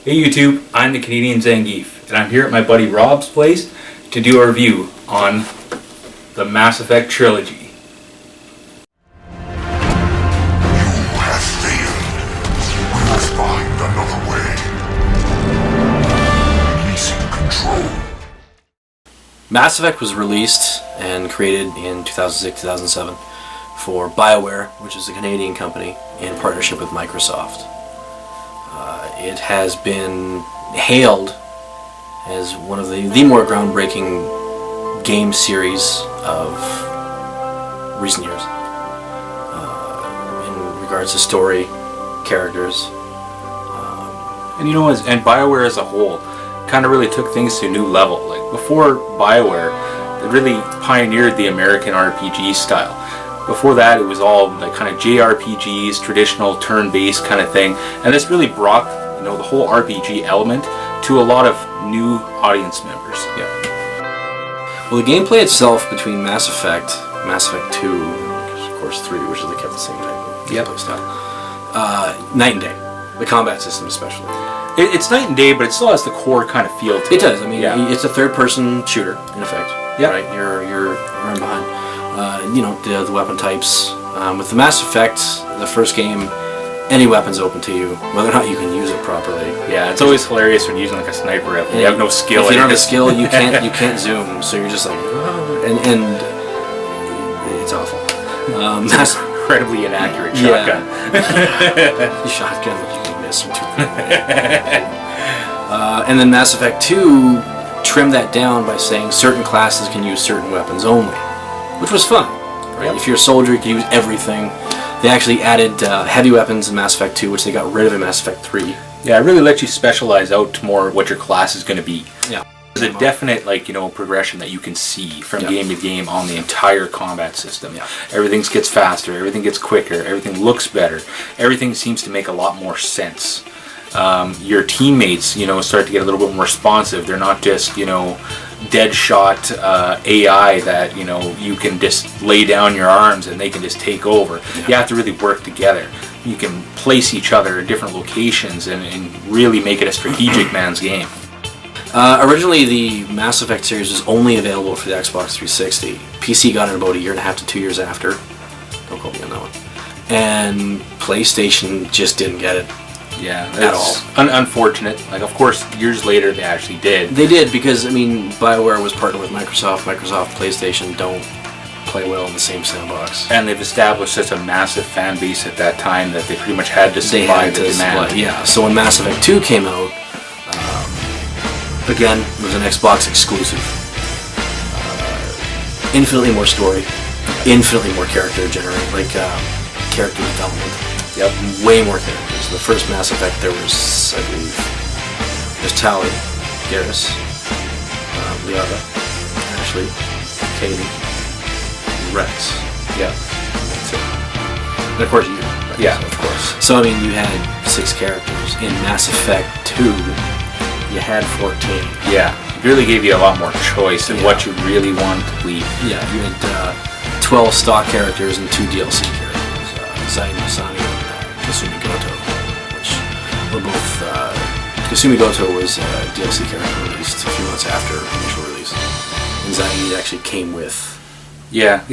Hey YouTube, I'm the Canadian Zangief, and I'm here at my buddy Rob's place to do a review on the Mass Effect Trilogy. You have failed. We must find another way. Releasing control. Mass Effect was released and created in 2006-2007 for BioWare, which is a Canadian company, in partnership with Microsoft. It has been hailed as one of the more groundbreaking game series of recent years in regards to story, characters. And you know, and BioWare as a whole kind of really took things to a new level. Like before BioWare, they really pioneered the American RPG style. Before that, it was all like kind of JRPGs, traditional turn-based kind of thing, and this really brought the whole RPG element to a lot of new audience members. Yeah. Well, the gameplay itself between Mass Effect 2, of course 3, which they kept the same type of gameplay style, night and day. The combat system especially. It's night and day, but it still has the core kind of feel to it. It does. I mean, it's a third-person shooter in effect. Yeah. Right. You're running behind. The weapon types. With the Mass Effect, the first game, any weapon's open to you, whether or not you can use it properly. Yeah, it's always hilarious when you're using like a sniper rifle. You have no skill. If you don't have the skill, you can't zoom. So you're just like, and it's awful. That's incredibly inaccurate shotgun. Shotgun that you can miss from 2 feet. And then Mass Effect 2 trimmed that down by saying certain classes can use certain weapons only, which was fun. Right? Yep. If you're a soldier, you can use everything. They actually added heavy weapons in Mass Effect 2, which they got rid of in Mass Effect 3. Yeah, it really lets you specialize out to more what your class is going to be. Yeah. There's a definite progression that you can see from game to game on the entire combat system. Yeah. Everything gets faster, everything gets quicker, everything looks better, everything seems to make a lot more sense. Your teammates, start to get a little bit more responsive. They're not just, dead shot AI that, you can just lay down your arms and they can just take over. Yeah. You have to really work together. You can place each other in different locations and really make it a strategic man's game. Originally, the Mass Effect series was only available for the Xbox 360. PC got it about 1.5 years to 2 years after. Don't quote me on that one. And PlayStation just didn't get it. Yeah, at all. Unfortunate. Like, of course, years later they actually did. They did because, BioWare was partnered with Microsoft. Microsoft, PlayStation don't play well in the same sandbox. And they've established such a massive fan base at that time that they pretty much had to supply the demand. Yeah, so when Mass Effect 2 came out, again, it was an Xbox exclusive. Infinitely more story, infinitely more character character development. Yep. Way more characters. The first Mass Effect, there was, I believe, there's Tali, Garrus, Liara, Ashley, Katie, Rex. Yeah. That's it. And of course you. Rex, yeah, of course. So, you had 6 characters. In Mass Effect 2, you had 14. Yeah. It really gave you a lot more choice in what you really wanted to believe. Yeah, you had 12 stock characters and 2 DLC characters. Zayn Masani and Kasumi Goto, which were both... Kasumi Goto was a DLC character released a few months after initial release. And Zayn actually came with... Yeah,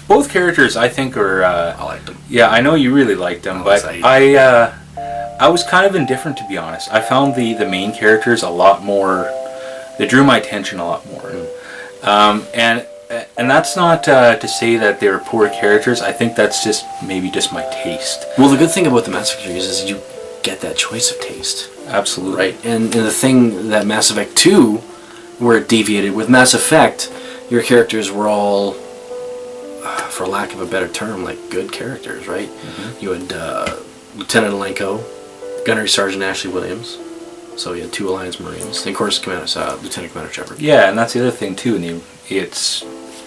both characters I think are... I liked them. Yeah, I know you really liked them, but I was kind of indifferent, to be honest. I found the main characters a lot more... They drew my attention a lot more. And that's not to say that they're poor characters. I think that's maybe just my taste. Well, the good thing about the Mass Effect series is you get that choice of taste. Absolutely. Right. And the thing that Mass Effect 2, where it deviated, with Mass Effect, your characters were all, for lack of a better term, like good characters, right? Mm-hmm. You had Lieutenant Alenko, Gunnery Sergeant Ashley Williams. So you had 2 Alliance Marines. And of course, Lieutenant Commander Shepard. Yeah, and that's the other thing too. It's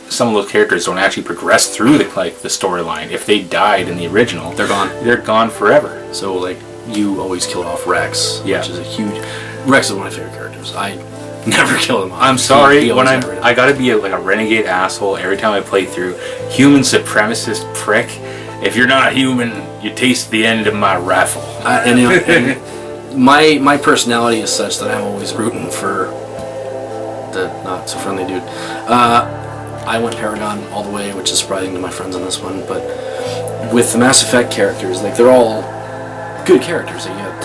some of those characters don't actually progress through the storyline. If they died in the original, they're gone. They're gone forever. So you always killed off Rex, which is a huge. Rex is one of my favorite characters. I never kill him off. I'm sorry when I gotta be a renegade asshole every time I play through. Human supremacist prick. If you're not human, you taste the end of my rifle. my personality is such that I'm always rooting for the not so friendly dude. I went Paragon all the way, which is surprising to my friends on this one. But with the Mass Effect characters, like they're all good characters. You got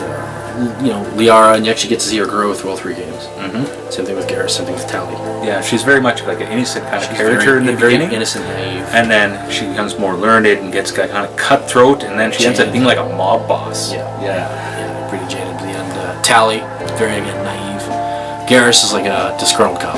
Liara, and you actually get to see her grow through all 3 games. Mm-hmm. Same thing with Garrus. Same thing with Tali. Yeah, she's very much like an innocent kind of character in the very beginning. Innocent, naive. And then she becomes more learned and gets kind of cutthroat, and then she ends up being like a mob boss. Yeah, pretty jaded at the end. Tali, very again naive. Garrus is like a disgruntled cop.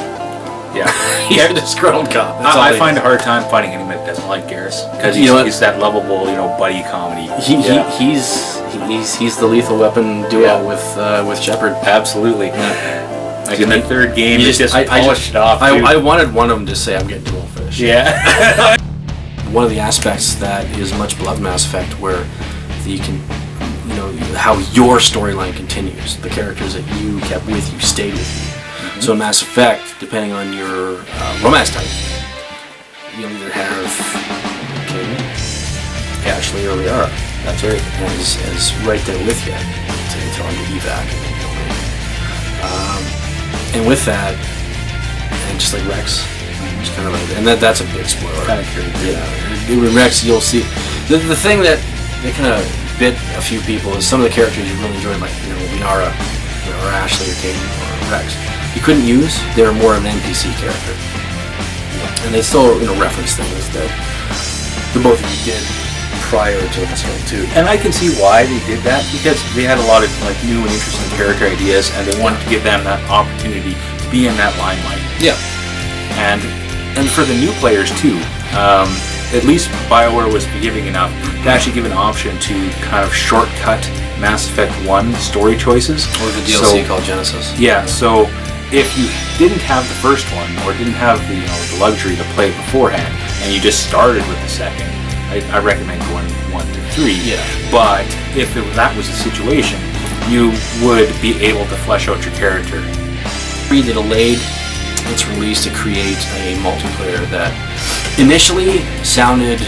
Yeah, he's a disgruntled cop. I find a hard time finding anyone that doesn't like Garrus because he's that lovable, buddy comedy. He's the lethal weapon duo with Shepard. Absolutely. Yeah. Like in the 3rd game, he just polished it off. I wanted one of them to say, "I'm getting too old for this." Yeah. One of the aspects that is much beloved Mass Effect, where you can, how your storyline continues, the characters that you kept with you stayed with you. Mm-hmm. So in Mass Effect, depending on your romance type, you'll either have Ashley or Liara. That's right. As right there with you to tell him to evac. And with that, and just like Rex, just kind of like, and that's a big spoiler. Kind of crazy. Yeah. With Rex, you'll see the thing that kind of bit a few people is some of the characters you really enjoyed, like Liara, or Ashley, or Kate, or Rex. You couldn't use; they were more of an NPC character, and they still reference things that the both of you did prior to Mass Effect 2. And I can see why they did that, because they had a lot of new and interesting character ideas, and they wanted to give them that opportunity to be in that limelight. Yeah. And for the new players too, at least BioWare was forgiving enough to actually give an option to kind of shortcut Mass Effect 1 story choices. Or the DLC called Genesis. Yeah, so if you didn't have the first one, or didn't have the luxury to play it beforehand, and you just started with the second, I recommend going 1 to 3. Yeah. But if that was the situation, you would be able to flesh out your character. They delayed its release to create a multiplayer that initially sounded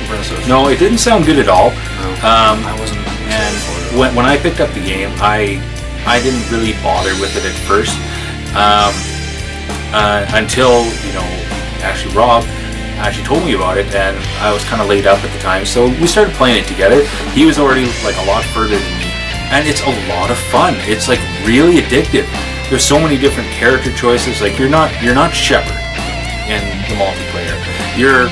impressive. No, it didn't sound good at all. No, I wasn't. And when I picked up the game, I didn't really bother with it at first until actually Rob actually told me about it, and I was kind of laid up at the time, so we started playing it together. He was already a lot further than me, and it's a lot of fun. It's really addictive. There's so many different character choices. You're not Shepard in the multiplayer. You're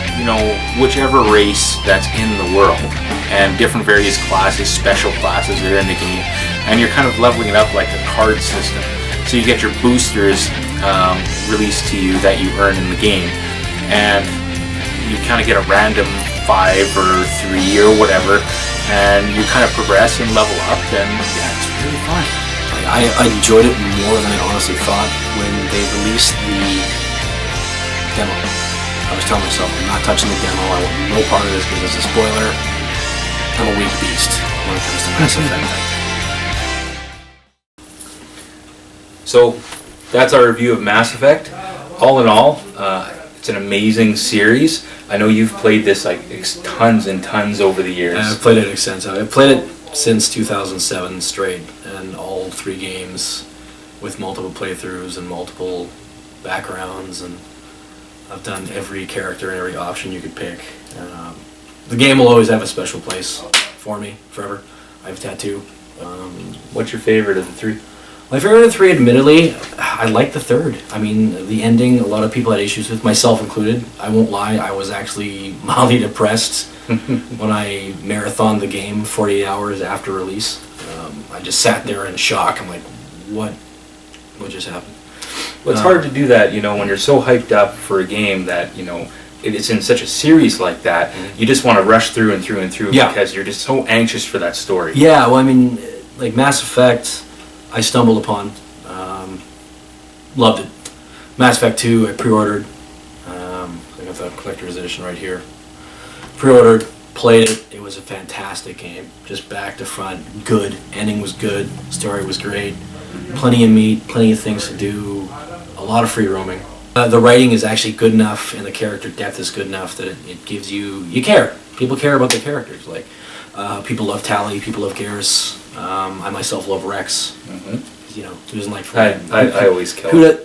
whichever race that's in the world, and different various classes, special classes are in the game, and you're kind of leveling it up like a card system. So you get your boosters released to you that you earn in the game, and you kind of get a random 5 or 3 or whatever, and you kind of progress and level up, and yeah, it's really fun. I enjoyed it more than I honestly thought when they released the demo. I was telling myself, I'm not touching the demo, I want no part of this because it's a spoiler. I'm a weak beast when it comes to Mass Effect. So, that's our review of Mass Effect. All in all, it's an amazing series. I know you've played this tons and tons over the years. I've played it extensively. I've played it since 2007 straight, and all 3 games with multiple playthroughs and multiple backgrounds, and I've done every character and every option you could pick. The game will always have a special place for me, forever. I have a tattoo. What's your favorite of the 3? My favorite of the 3, admittedly, I like the 3rd. I mean, the ending, a lot of people had issues with, myself included. I won't lie, I was actually mildly depressed when I marathoned the game 48 hours after release. I just sat there in shock. I'm like, what just happened? Well, it's hard to do that, when you're so hyped up for a game that, it's in such a series like that, you just want to rush through and through and through because you're just so anxious for that story. Yeah, well, I mean, Mass Effect, I stumbled upon, loved it. Mass Effect 2, I pre-ordered. I got the collector's edition right here. Pre-ordered, played it. It was a fantastic game, just back to front, good. Ending was good. Story was great. Plenty of meat, plenty of things to do. A lot of free roaming. The writing is actually good enough, and the character depth is good enough that it gives you care. People care about the characters. People love Tally. People love Garrus. I myself love Rex. Mm-hmm. You know, who doesn't like? I always kill Who him.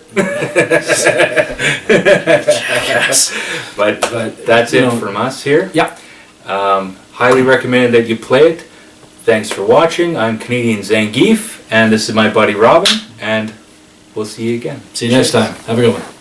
Yes. But that's it from us here. Yeah. Highly recommend that you play it. Thanks for watching. I'm Canadian Zangief, and this is my buddy Robin, and we'll see you again. See you next time. Have a good one.